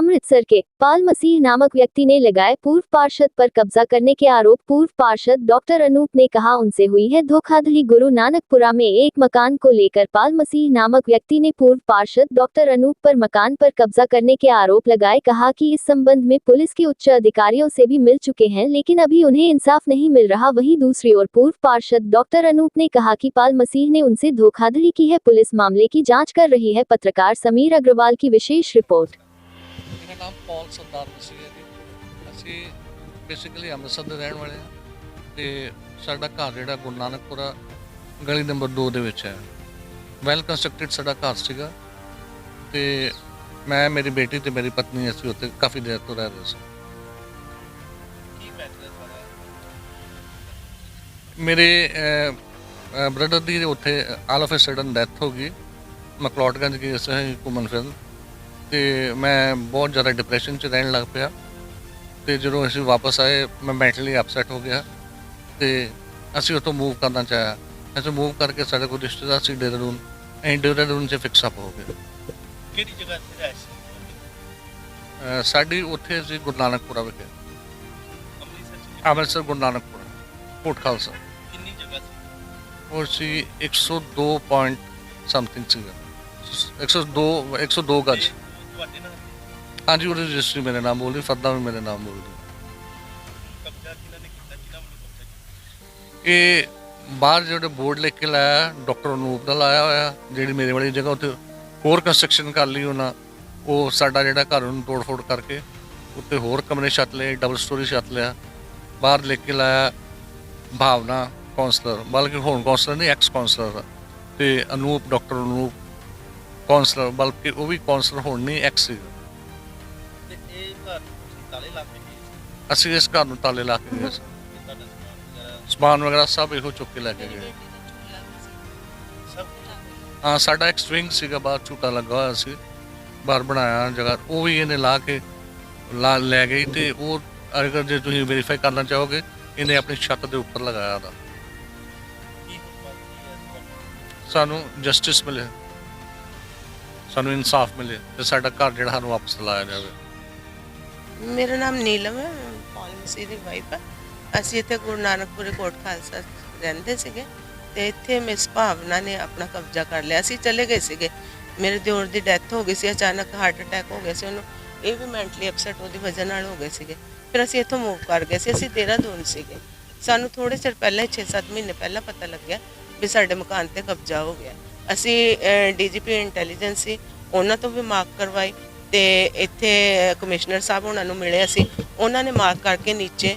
अमृतसर के पाल मसीह नामक व्यक्ति ने लगाए पूर्व पार्षद पर कब्जा करने के आरोप। पूर्व पार्षद डॉक्टर अनूप ने कहा उनसे हुई है धोखाधड़ी। गुरु नानकपुरा में एक मकान को लेकर पाल मसीह नामक व्यक्ति ने पूर्व पार्षद डॉक्टर अनूप पर मकान पर कब्जा करने के आरोप लगाए। कहा कि इस संबंध में पुलिस के उच्च अधिकारियों से भी मिल चुके हैं, लेकिन अभी उन्हें इंसाफ नहीं मिल रहा। वहीं दूसरी ओर पूर्व पार्षद डॉक्टर अनूप ने कहा कि पाल मसीह ने उनसे धोखाधड़ी की है। पुलिस मामले की जाँच कर रही है। पत्रकार समीर अग्रवाल की विशेष रिपोर्ट। मेरा नाम पॉल सरदार मसीह है जी। ਅਸੀਂ ਬੇਸਿਕਲੀ ਅੰਮ੍ਰਿਤਸਰ ਦੇ ਰਹਿਣ ਵਾਲੇ ਹਾਂ ਤੇ ਸਾਡਾ ਘਰ ਜਿਹੜਾ ਗੁਰੂ ਨਾਨਕਪੁਰਾ ਗਲੀ ਨੰਬਰ 2 ਦੇ ਵਿੱਚ ਹੈ। ਵੈਲ ਕੰਸਟਰਕਟਡ ਸਾਡਾ ਘਰ ਸੀਗਾ ਤੇ ਮੈਂ, ਮੇਰੀ ਬੇਟੀ ਤੇ ਮੇਰੀ ਪਤਨੀ ਅਸੀਂ ਉੱਥੇ ਕਾਫੀ ਦੇਰ ਤੋਂ ਰਹਿ ਰਹੇ ਸੀ। ਮੇਰੇ ਬ੍ਰਦਰ ਦੀ ਉੱਥੇ all of a sudden death ਹੋ ਗਈ। ਮਕਲੋਟਗੰਜ ਗਏ ਅਸੀਂ ਘੁੰਮਣ ਫਿਰਨ ਤੇ ਮੈਂ ਬਹੁਤ ਜ਼ਿਆਦਾ ਡਿਪਰੈਸ਼ਨ 'ਚ ਰਹਿਣ ਲੱਗ ਪਿਆ ਤੇ ਜਦੋਂ ਅਸੀਂ ਵਾਪਸ ਆਏ ਮੈਂ ਮੈਂਟਲੀ ਅਪਸੈਟ ਹੋ ਗਿਆ ਤੇ ਅਸੀਂ ਉੱਥੋਂ ਮੂਵ ਕਰਨਾ ਚਾਹਿਆ। ਅਸੀਂ ਮੂਵ ਕਰਕੇ ਸਾਡੇ ਕੋਲ ਰਿਸ਼ਤੇਦਾਰ ਸੀ ਦੇਹਰਾਦੂਨ, ਅਸੀਂ ਦੇਹਰਾਦੂਨ 'ਚ ਫਿਕਸ ਅਪ ਹੋ ਗਏ। ਕਿਹੜੀ ਜਗ੍ਹਾ ਤੇ ਰਹਿ ਸੀ? ਸਾਡੀ ਉੱਥੇ ਸੀ ਗੁਰੂ ਨਾਨਕਪੁਰਾ ਵਿਖੇ, ਅੰਮ੍ਰਿਤਸਰ ਗੁਰੂ ਨਾਨਕਪੁਰਾ ਕੋਟ ਖਾਲਸਾ। ਕਿੰਨੀ ਜਗ੍ਹਾ ਸੀ? ਉਹ ਸੀ 102 ਪੁਆਇੰਟ ਸਮਥਿੰਗ ਸੀਗਾ, 102 ਗਜ। ਤੁਹਾਡੇ ਨਾਲ ਹਾਂਜੀ, ਉਹਦੀ ਰਜਿਸਟਰੀ ਮੇਰੇ ਨਾਮ ਬੋਲਦੀ, ਫਰਦਾ ਵੀ ਮੇਰੇ ਨਾਮ ਬੋਲਦੀ। ਕਬਜ਼ਾ ਕਿਹਨਾਂ ਨੇ ਕੀਤਾ, ਕਿਹਨਾਂ ਵੱਲੋਂ ਕਬਜ਼ਾ ਕੀਤਾ? ਇਹ ਬਾਹਰ ਜਿਹੜੇ ਬੋਰਡ ਲਿਖ ਕੇ ਲਾਇਆ ਡਾਕਟਰ ਅਨੂਪ ਦਾ ਲਾਇਆ ਹੋਇਆ, ਜਿਹੜੀ ਮੇਰੇ ਵਾਲੀ ਜਗ੍ਹਾ ਉੱਥੇ ਹੋਰ ਕੰਸਟਰਕਸ਼ਨ ਕਰ ਲਈ ਉਹਨਾਂ। ਉਹ ਸਾਡਾ ਜਿਹੜਾ ਘਰ ਨੂੰ ਤੋੜ ਫੋੜ ਕਰਕੇ ਉੱਤੇ ਹੋਰ ਕਮਰੇ ਛੱਤ ਲਏ, ਡਬਲ ਸਟੋਰੀ ਛੱਤ ਲਿਆ। ਬਾਹਰ ਲਿਖ ਕੇ ਲਾਇਆ ਭਾਵਨਾ ਕੌਂਸਲਰ, ਬਲਕਿ ਹੁਣ ਕੌਂਸਲਰ ਨਹੀਂ, ਐਕਸ ਕੌਂਸਲਰ, ਤੇ ਅਨੂਪ ਡਾਕਟਰ ਅਨੂਪ ਕੌਂਸਲਰ, ਬਲਕਿ ਉਹ ਵੀ ਕੌਂਸਲਰ ਹੁਣ ਨਹੀਂ, ਐਕਸ ਸੀ। ਤੇ ਇਹ ਘਰ ਤੁਸੀਂ ਤਾਲੇ ਲਾ ਕੇ ਗਏ ਸੀ? ਅਸੀਂ ਇਸ ਘਰ ਨੂੰ ਤਾਲੇ ਲਾ ਕੇ ਗਏ ਸੀ। ਤੇ ਤੁਹਾਡਾ ਸਮਾਨ ਵਗੈਰਾ ਸਭ ਇਹੋ ਚੁੱਕ ਕੇ ਲੈ ਕੇ ਗਏ। ਸਭ ਹਾਂ, ਸਾਡਾ ਇੱਕ ਸਵਿੰਗ ਸੀਗਾ ਬਾਹਰ, ਝੂਟਾ ਲੱਗਾ ਹੋਇਆ ਸੀ, ਬਾਹਰ ਬਣਾਇਆ ਜਗ੍ਹਾ, ਉਹ ਵੀ ਇਹਨੇ ਲਾ ਕੇ ਲੈ ਗਈ। ਤੇ ਉਹ ਅਗਰ ਜੇ ਤੁਸੀਂ ਵੈਰੀਫਾਈ ਕਰਨਾ ਚਾਹੋਗੇ, ਇਹਨੇ ਆਪਣੀ ਛੱਤ ਦੇ ਉੱਪਰ ਲਗਾਇਆ ਉਹਦਾ। ਕੀ ਹੁਕਮ ਕੀ ਹੈ? ਸਾਨੂੰ ਜਸਟਿਸ ਮਿਲੇ, ਸਾਨੂੰ ਇਨਸਾਫ ਮਿਲੇ ਤੇ ਸਾਡਾ ਘਰ ਜਿਹੜਾ ਸਾਨੂੰ ਵਾਪਸ ਦਿਲਾਇਆ ਜਾਵੇ। ਮੇਰਾ ਨਾਮ ਨੀਲਮ ਹੈ, ਪਾਲ ਮਸੀਹ ਦੀ ਵਾਈਫ ਹੈ। ਅਸੀਂ ਇੱਥੇ ਗੁਰੂ ਨਾਨਕਪੁਰੇ ਕੋਟ ਖਾਲਸਾ ਰਹਿੰਦੇ ਸੀਗੇ ਤੇ ਇੱਥੇ ਮਿਸ ਭਾਵਨਾ ਨੇ ਆਪਣਾ ਕਬਜ਼ਾ ਕਰ ਲਿਆ। ਅਸੀਂ ਚਲੇ ਗਏ ਸੀਗੇ, ਮੇਰੇ ਦਿਓਰ ਦੀ ਡੈਥ ਹੋ ਗਈ ਸੀ, ਅਚਾਨਕ ਹਾਰਟ ਅਟੈਕ ਹੋ ਗਿਆ ਸੀ ਉਹਨੂੰ। ਇਹ ਵੀ ਮੈਂਟਲੀ ਅਪਸੈਟ ਉਹਦੀ ਵਜ੍ਹਾ ਨਾਲ ਹੋ ਗਏ ਸੀਗੇ। ਫਿਰ ਅਸੀਂ ਇੱਥੋਂ ਮੂਵ ਕਰ ਗਏ ਸੀ। ਅਸੀਂ ਦੇਹਰਾਦੂਨ ਸੀਗੇ। ਸਾਨੂੰ ਥੋੜ੍ਹੇ ਚਿਰ ਪਹਿਲਾਂ, 6-7 ਮਹੀਨੇ ਪਹਿਲਾਂ ਪਤਾ ਲੱਗਿਆ ਵੀ ਸਾਡੇ ਮਕਾਨ 'ਤੇ ਕਬਜ਼ਾ ਹੋ ਗਿਆ। ਅਸੀਂ DGP ਇੰਟੈਲੀਜੈਂਸ ਸੀ, ਉਹਨਾਂ ਤੋਂ ਵੀ ਮਾਰਕ ਕਰਵਾਈ ਤੇ ਇੱਥੇ ਕਮਿਸ਼ਨਰ ਸਾਹਿਬ ਉਹਨਾਂ ਨੂੰ ਮਿਲੇ ਅਸੀਂ, ਉਹਨਾਂ ਨੇ ਮਾਰਕ ਕਰਕੇ ਨੀਚੇ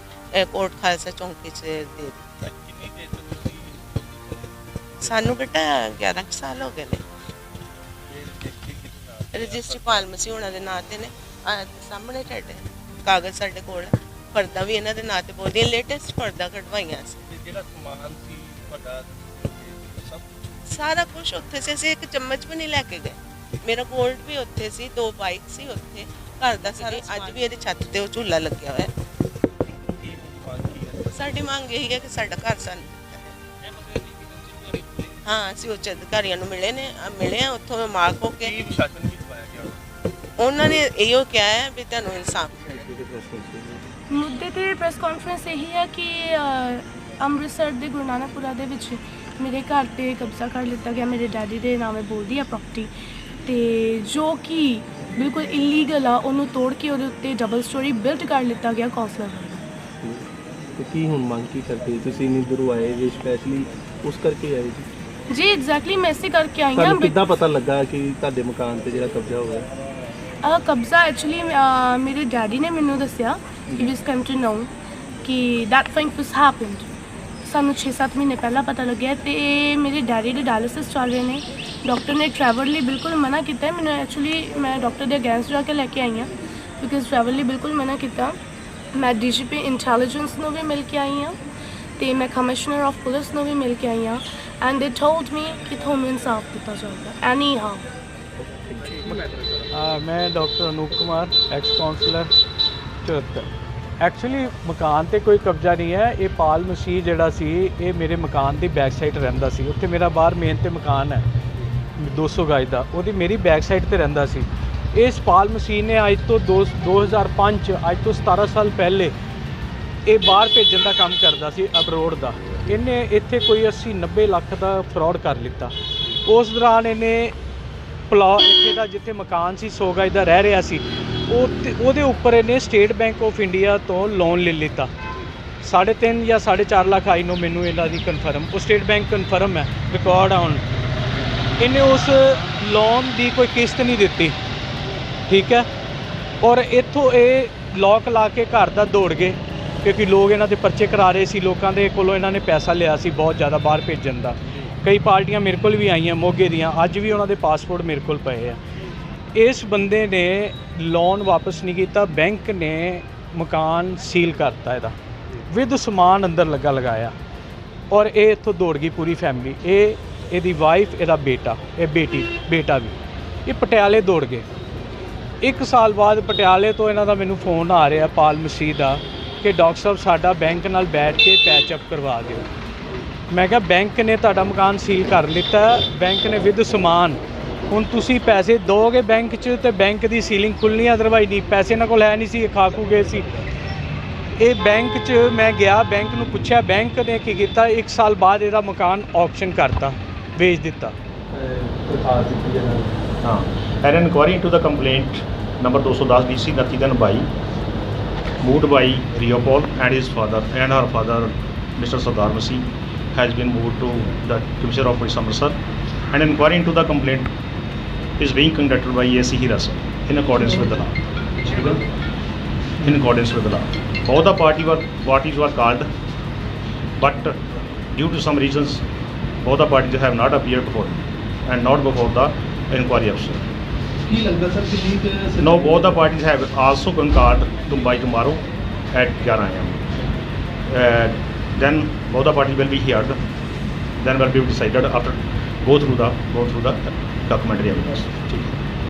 ਕੋਟ ਖਾਲਸਾ ਚੌਂਕੀ 'ਚ ਦੇ ਦਿੱਤਾ। ਕਿੰਨੀ ਦੇਰ ਤੋਂ ਤੁਸੀਂ ਸਾਨੂੰ ਬੇਟਾ 11 ਸਾਲ ਹੋ ਗਏ ਨੇ। ਰਜਿਸਟਰੀ ਕਿਹਦੇ ਨਾਲ? ਰਜਿਸਟਰੀ ਪਾਲ ਮਸੀਹ ਉਹਨਾਂ ਦੇ ਨਾਂ 'ਤੇ ਨੇ। ਸਾਹਮਣੇ ਤੁਹਾਡੇ ਕਾਗਜ਼ ਸਾਡੇ ਕੋਲ ਹੈ, ਫਰਦਾ ਵੀ ਇਹਨਾਂ ਦੇ ਨਾਂ 'ਤੇ ਬੋਲਦੀਆਂ, ਲੇਟੈਸਟ ਫਰਦਾ ਕਢਵਾਈਆਂ ਸੀ। ਤੇ ਜਿਹੜਾ ਸਮਾਨ ਸੀ ਤੁਹਾਡਾ ਸਭ ਸਾਰਾ ਕੁਝ ਉੱਥੇ ਸੀ। ਅਸੀਂ ਇੱਕ ਚਮਚ ਵੀ ਨਹੀਂ ਲੈ ਕੇ ਗਏ। ਮੇਰਾ ਗੋਲਡ ਵੀ ਉੱਥੇ ਸੀ, 2 ਬਾਈਕ ਸੀ ਉੱਥੇ, ਘਰ ਦਾ ਸਾਰਾ। ਅੱਜ ਵੀ ਇਹਦੀ ਛੱਤ ਤੇ ਉਹ ਝੂਲਾ ਲੱਗਿਆ ਹੋਇਆ। ਕੀ ਮੰਗ ਕੀ ਹੈ? ਸਾਡੀ ਮੰਗ ਇਹੀ ਹੈ ਕਿ ਸਾਡਾ ਘਰ ਸਾਨੂੰ ਹਾਂ, ਅਸੀਂ ਉੱਚ ਅਧਿਕਾਰੀਆਂ ਨੂੰ ਮਿਲੇ ਆ ਉੱਥੋਂ ਮਾਰਕ ਹੋ ਕੇ। ਕੀ ਵਿਸ਼ਾਸਨ ਵੀ ਦਵਾਇਆ ਗਿਆ? ਉਹਨਾਂ ਨੇ ਇਹੋ ਕਿਹਾ ਹੈ ਵੀ ਤੁਹਾਨੂੰ ਇਨਸਾਫ ਮੁੱਦੇ 'ਤੇ ਪ੍ਰੈਸ ਕਾਨਫਰੰਸ ਇਹੀ ਹੈ ਕਿ ਅੰਮ੍ਰਿਤਸਰ ਦੇ ਗੁਰੂ ਨਾਨਕਪੁਰਾ ਦੇ ਵਿੱਚ ਮੇਰੇ ਘਰ 'ਤੇ ਕਬਜ਼ਾ ਕਰ ਲਿੱਤਾ ਗਿਆ। ਮੇਰੇ ਡੈਡੀ ਦੇ ਨਾਮੇ ਬੋਲਦੀ ਆ ਪ੍ਰੋਪਰਟੀ, ਤੇ ਜੋ ਕਿ ਬਿਲਕੁਲ ਇਲੀਗਲ ਆ, ਉਹਨੂੰ ਤੋੜ ਕੇ ਉਹਦੇ ਉੱਤੇ ਡਬਲ ਸਟੋਰੀ ਬਿਲਟ ਕਰ ਲਿੱਤਾ ਗਿਆ ਕੌਂਸਲਰ ਵੱਲੋਂ। ਤੇ ਕੀ ਹੁਣ ਮੰਗ ਕੀ ਕਰਦੇ? ਤੁਸੀਂ ਨਿੰਦਰੂ ਆਏ ਜੀ, ਸਪੈਸ਼ਲੀ ਉਸ ਕਰਕੇ ਆਏ ਜੀ? ਜੀ ਐਗਜ਼ੈਕਟਲੀ ਮੈਂ ਇਸੇ ਕਰਕੇ ਆਈ ਤੁਹਾਨੂੰ ਹਾਂ। ਕਿੱਦਾਂ ਪਤਾ ਲੱਗਾ ਕਿ ਤੁਹਾਡੇ ਮਕਾਨ ਤੇ ਜਿਹੜਾ ਕਬਜ਼ਾ ਹੋ ਗਿਆ? ਕਬਜ਼ਾ ਐਕਚੁਅਲੀ ਮੇਰੇ ਡੈਡੀ ਨੇ ਮੈਨੂੰ ਦੱਸਿਆ, ਹੀ ਵਾਸ ਕਮ ਟੂ ਨੋ ਕਿ ਦੈਟ ਥਿੰਗ ਵਾਸ ਹੈਪਨਡ। ਸਾਨੂੰ 6-7 ਮਹੀਨੇ ਪਹਿਲਾਂ ਪਤਾ ਲੱਗਿਆ ਤੇ ਮੇਰੇ ਡੈਡੀ ਦੇ ਡਾਇਲਿਸਿਸ ਚੱਲ ਰਹੇ ਨੇ। ਡਾਕਟਰ ਨੇ ਟਰੈਵਲ ਲਈ ਬਿਲਕੁਲ ਮਨਾ ਕੀਤਾ। ਮੈਨੂੰ ਐਕਚੁਅਲੀ ਮੈਂ ਡਾਕਟਰ ਦੇ ਅਗੇਂਸਟ ਜਾ ਕੇ ਲੈ ਕੇ ਆਈ ਹਾਂ, ਬਿਕਾਜ਼ ਟਰੈਵਲ ਲਈ ਬਿਲਕੁਲ ਮਨਾ ਕੀਤਾ। ਮੈਂ DGP ਇੰਟੈਲੀਜੈਂਸ ਨੂੰ ਵੀ ਮਿਲ ਕੇ ਆਈ ਹਾਂ ਤੇ ਮੈਂ ਕਮਿਸ਼ਨਰ ਆਫ ਪੁਲਿਸ ਨੂੰ ਵੀ ਮਿਲ ਕੇ ਆਈ ਹਾਂ, ਐਂਡ ਦੇ ਟੋਲਡ ਮੀ ਕਿ ਤੁਹਾਨੂੰ ਇਨਸਾਫ ਦਿੱਤਾ ਜਾਊਗਾ ਐਨੀ ਹਾਊ। मैं doctor Anoop Kumar, ex councillor 74। Actually मकान ते कोई कब्जा नहीं है। ये पाल मसीह जिहड़ा सी ये मेरे मकान की बैक साइड रहिंदा सी। उत्थे मेरा बाहर मेन ते मकान है 200 गज का, वो मेरी बैक साइड ते रहिंदा सी। ਇਸ ਪਾਲ ਮਸੀਹ ਨੇ ਅੱਜ ਤੋਂ 2005 ਅੱਜ ਤੋਂ 17 ਸਾਲ ਪਹਿਲੇ ਇਹ ਬਾਹਰ ਭੇਜਣ ਦਾ ਕੰਮ ਕਰਦਾ ਸੀ ਅਬਰੋਡ ਦਾ। ਇਹਨੇ ਇੱਥੇ ਕੋਈ 80-90 ਲੱਖ ਦਾ ਫਰਾਡ ਕਰ ਲਿੱਤਾ। ਉਸ ਦੌਰਾਨ ਇਹਨੇ ਪਲਾਟ ਇੱਥੇ ਦਾ ਜਿੱਥੇ ਮਕਾਨ ਸੀ 100 ਗਜ ਦਾ ਰਹਿ ਰਿਹਾ ਸੀ ਉਹਦੇ ਉੱਪਰ ਇਹਨੇ ਸਟੇਟ ਬੈਂਕ ਆਫ ਇੰਡੀਆ ਤੋਂ ਲੋਨ ਲੈ ਲਿੱਤਾ 3.5 ਜਾਂ 4.5 ਲੱਖ ਆਈ ਨੂੰ ਮੈਨੂੰ ਇਹਨਾਂ ਦੀ ਕਨਫਰਮ, ਉਹ ਸਟੇਟ ਬੈਂਕ ਕਨਫਰਮ ਹੈ, ਰਿਕਾਰਡ ਆ ਹੁਣ। ਇਹਨੇ ਉਸ ਲੋਨ ਦੀ ਕੋਈ ਕਿਸ਼ਤ ਨਹੀਂ ਦਿੱਤੀ, ਠੀਕ ਹੈ। ਔਰ ਇੱਥੋਂ ਇਹ ਲੋਕ ਲਾ ਕੇ ਘਰ ਦਾ ਦੌੜ ਗਏ ਕਿਉਂਕਿ ਲੋਕ ਇਹਨਾਂ ਦੇ ਪਰਚੇ ਕਰਾ ਰਹੇ ਸੀ, ਲੋਕਾਂ ਦੇ ਕੋਲੋਂ ਇਹਨਾਂ ਨੇ ਪੈਸਾ ਲਿਆ ਸੀ ਬਹੁਤ ਜ਼ਿਆਦਾ ਬਾਹਰ ਭੇਜਣ ਦਾ। ਕਈ ਪਾਰਟੀਆਂ ਮੇਰੇ ਕੋਲ ਵੀ ਆਈਆਂ ਮੋਗੇ ਦੀਆਂ, ਅੱਜ ਵੀ ਉਹਨਾਂ ਦੇ ਪਾਸਪੋਰਟ ਮੇਰੇ ਕੋਲ ਪਏ ਆ। ਇਸ ਬੰਦੇ ਨੇ ਲੋਨ ਵਾਪਸ ਨਹੀਂ ਕੀਤਾ, ਬੈਂਕ ਨੇ ਮਕਾਨ ਸੀਲ ਕਰਤਾ ਇਹਦਾ ਵਿਦ ਸਮਾਨ ਅੰਦਰ ਲਗਾਇਆ ਔਰ ਇਹ ਇੱਥੋਂ ਦੌੜ ਗਈ ਪੂਰੀ ਫੈਮਿਲੀ। ਇਹਦੀ ਵਾਈਫ, ਇਹਦਾ ਬੇਟਾ, ਇਹ ਬੇਟਾ ਵੀ, ਇਹ ਪਟਿਆਲੇ ਦੌੜ ਗਏ। 1 ਸਾਲ ਬਾਅਦ ਪਟਿਆਲੇ ਤੋਂ ਇਹਨਾਂ ਦਾ ਮੈਨੂੰ ਫੋਨ ਆ ਰਿਹਾ ਪਾਲ ਮਸੀਹ ਦਾ ਕਿ ਡਾਕਟਰ ਸਾਹਿਬ ਸਾਡਾ ਬੈਂਕ ਨਾਲ ਬੈਠ ਕੇ ਪੈਚ ਅਪ ਕਰਵਾ ਦਿਓ। ਮੈਂ ਕਿਹਾ ਬੈਂਕ ਨੇ ਤੁਹਾਡਾ ਮਕਾਨ ਸੀਲ ਕਰ ਲਿੱਤਾ, ਬੈਂਕ ਨੇ ਵਿਦ ਸਮਾਨ, ਹੁਣ ਤੁਸੀਂ ਪੈਸੇ ਦੋਗੇ ਬੈਂਕ 'ਚ ਤੇ ਬੈਂਕ ਦੀ ਸੀਲਿੰਗ ਖੁੱਲ੍ਹਣੀ, ਅਦਰਵਾਈਜ਼ ਨਹੀਂ। ਪੈਸੇ ਇਹਨਾਂ ਕੋਲ ਹੈ ਨਹੀਂ ਸੀ, ਖਾਕੂ ਗਏ ਸੀ। ਇਹ ਬੈਂਕ 'ਚ ਮੈਂ ਗਿਆ, ਬੈਂਕ ਨੂੰ ਪੁੱਛਿਆ, ਬੈਂਕ ਨੇ ਕੀ ਕੀਤਾ 1 ਸਾਲ ਬਾਅਦ ਇਹਦਾ ਮਕਾਨ ਆਕਸ਼ਨ ਕਰਤਾ, ਵੇਚ ਦਿੱਤਾ। हाँ, an inquiry into the complaint number 210 BC 29 moved by Rio Paul and his father and her father Mr. Sardar Masih has been moved to the Commissioner of Police Amritsar. An inquiry into the complaint is being conducted by ASC Hirasa in accordance with the law. In accordance with the law, all the parties were called, but due to some reasons, all the parties have not appeared before and not before the inquiry officer. No, both the parties have also been called by tomorrow at 11 AM. Then both the parties will be heard. Then will be decided after go through the documentary evidence.